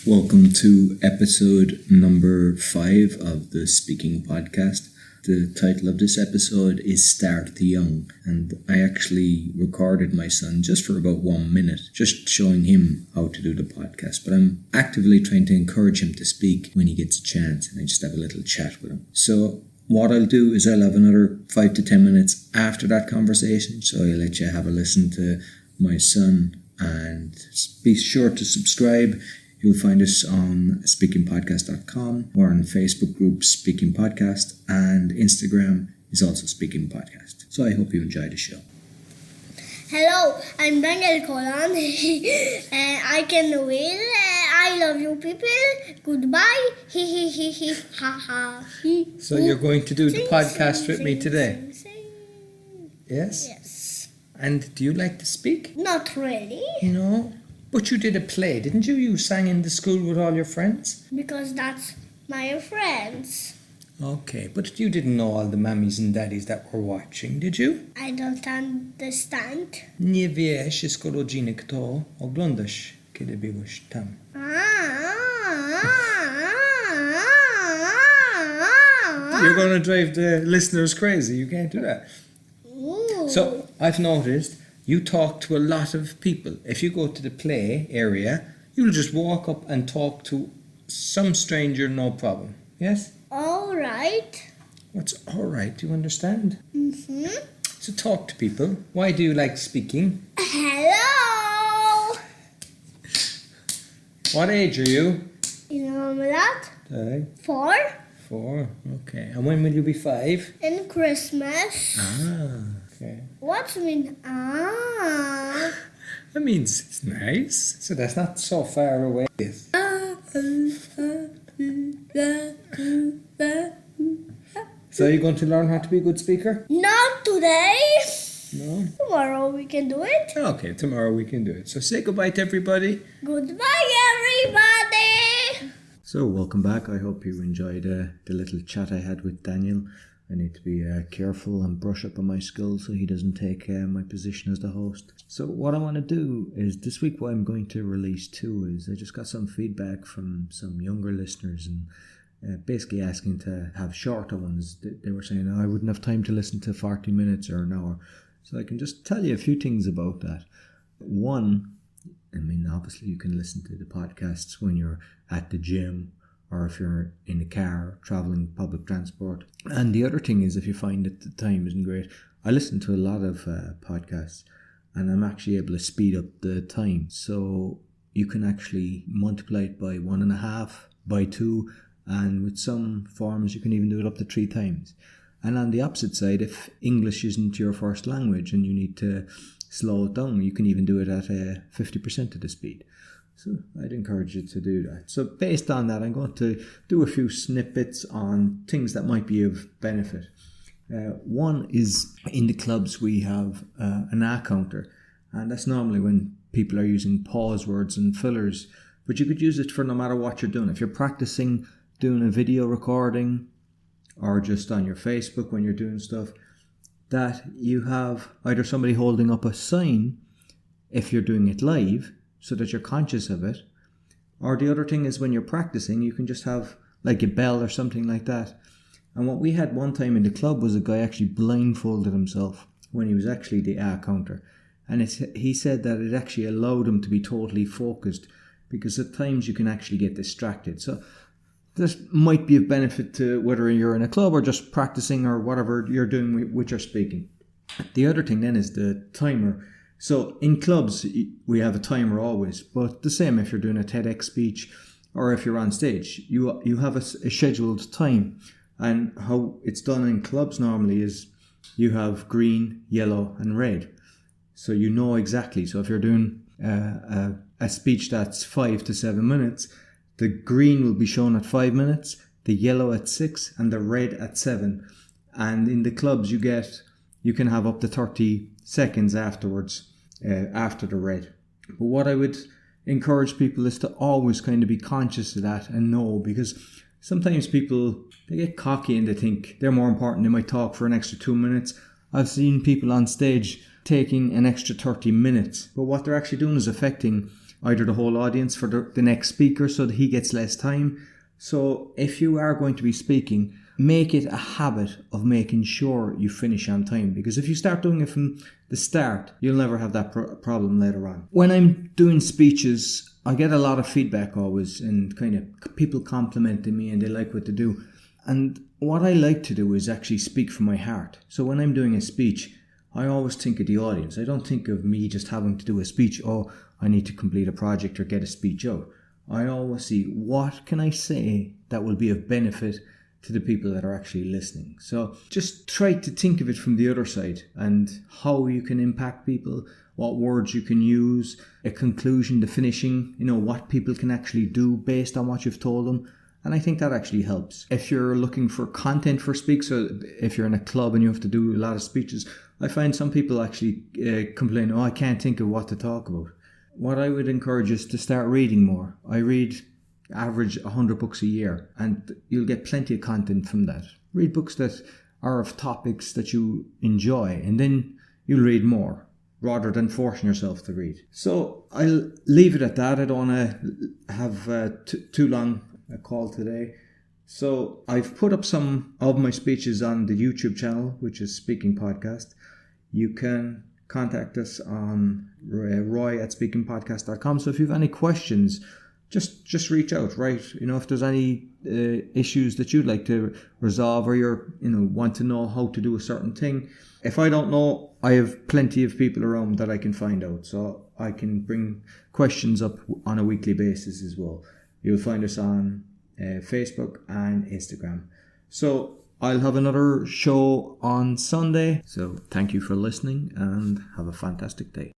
Welcome to episode number 5 of the Speaking Podcast. The title of this episode is Start the Young, and I actually recorded my son just for about 1 minute, just showing him how to do the podcast. But I'm actively trying to encourage him to speak when he gets a chance, and I just have a little chat with him. So what I'll do is I'll have another 5 to 10 minutes after that conversation, so I'll let you have a listen to my son, and be sure to subscribe. You'll find us on speakingpodcast.com or on Facebook group Speaking Podcast, and Instagram is also Speaking Podcast. So I hope you enjoy the show. Hello, I'm Daniel Coughlan. I can win. I love you people. Goodbye. Ha ha. So you're going to do the podcast with me today? Yes? Yes. And do you like to speak? Not really. No? But you did a play, didn't you? You sang in the school with all your friends? Because that's my friends. Okay, but you didn't know all the mummies and daddies that were watching, did you? I don't understand. Nie wiesz, jest rodziny kto oglądasz, kiedy byłeś tam. You're going to drive the listeners crazy. You can't do that. Ooh. So, I've noticed you talk to a lot of people. If you go to the play area, you'll just walk up and talk to some stranger, no problem. Yes? All right. What's all right? Do you understand? Mm-hmm. So talk to people. Why do you like speaking? Hello. What age are you? You know that? 4. 4. Okay. And when will you be 5? In Christmas. Okay. What mean? That means it's nice. So that's not so far away. Yes. So are you going to learn how to be a good speaker? Not today. No? Tomorrow we can do it. Okay, tomorrow we can do it. So say goodbye to everybody. Goodbye, everybody. So welcome back. I hope you enjoyed the little chat I had with Daniel. I need to be careful and brush up on my skills so he doesn't take my position as the host. So what I want to do is, this week what I'm going to release too is, I just got some feedback from some younger listeners, and basically asking to have shorter ones. They were saying, I wouldn't have time to listen to 40 minutes or an hour. So I can just tell you a few things about that. One, I mean, obviously you can listen to the podcasts when you're at the gym, or if you're in the car, travelling public transport. And the other thing is, if you find that the time isn't great, I listen to a lot of podcasts, and I'm actually able to speed up the time. So you can actually multiply it by 1.5, by 2, and with some forms you can even do it up to 3 times. And on the opposite side, if English isn't your first language and you need to slow it down, you can even do it at 50% of the speed. So I'd encourage you to do that. So based on that, I'm going to do a few snippets on things that might be of benefit. One is, in the clubs we have an A counter, and that's normally when people are using pause words and fillers, but you could use it for no matter what you're doing. If you're practicing doing a video recording, or just on your Facebook when you're doing stuff, that you have either somebody holding up a sign if you're doing it live, so that you're conscious of it. Or the other thing is, when you're practicing, you can just have like a bell or something like that. And what we had one time in the club was a guy actually blindfolded himself when he was actually the A counter. And he said that it actually allowed him to be totally focused, because at times you can actually get distracted. So this might be of benefit to whether you're in a club or just practicing or whatever you're doing with your speaking. The other thing then is the timer. So in clubs, we have a timer always, but the same if you're doing a TEDx speech or if you're on stage, you have a scheduled time. And how it's done in clubs normally is you have green, yellow and red. So you know exactly. So if you're doing a speech that's 5 to 7 minutes, the green will be shown at 5 minutes, the yellow at 6 and the red at 7. And in the clubs you can have up to 30 seconds afterwards. After the red. But what I would encourage people is to always kind of be conscious of that and know, because sometimes people, they get cocky and they think they're more important. They might talk for an extra 2 minutes. I've seen people on stage taking an extra 30 minutes, but what they're actually doing is affecting either the whole audience for the next speaker so that he gets less time. So if you are going to be speaking, make it a habit of making sure you finish on time, because if you start doing it from the start, you'll never have that problem later on. When I'm doing speeches, I get a lot of feedback always, and kind of people complimenting me and they like what to do. And what I like to do is actually speak from my heart. So when I'm doing a speech, I always think of the audience. I don't think of me just having to do a speech, oh, I need to complete a project or get a speech out. I always see, what can I say that will be of benefit to the people that are actually listening? So just try to think of it from the other side and how you can impact people, what words you can use, a conclusion, the finishing, what people can actually do based on what you've told them. And I think that actually helps. If you're looking for content for speaks, so if you're in a club and you have to do a lot of speeches, I find some people actually complain, I can't think of what to talk about. What I would encourage is to start reading more. I read average 100 books a year, and you'll get plenty of content from that. Read books that are of topics that you enjoy, and then you'll read more rather than forcing yourself to read. So I'll leave it at that. I don't want to have too long a call today. So I've put up some of my speeches on the YouTube channel, which is Speaking Podcast. You can contact us on roy@speakingpodcast.com. So if you have any questions, just reach out, right? If there's any issues that you'd like to resolve, or you're want to know how to do a certain thing. If I don't know, I have plenty of people around that I can find out, so I can bring questions up on a weekly basis as well. You'll find us on Facebook and Instagram. So I'll have another show on Sunday. So thank you for listening and have a fantastic day.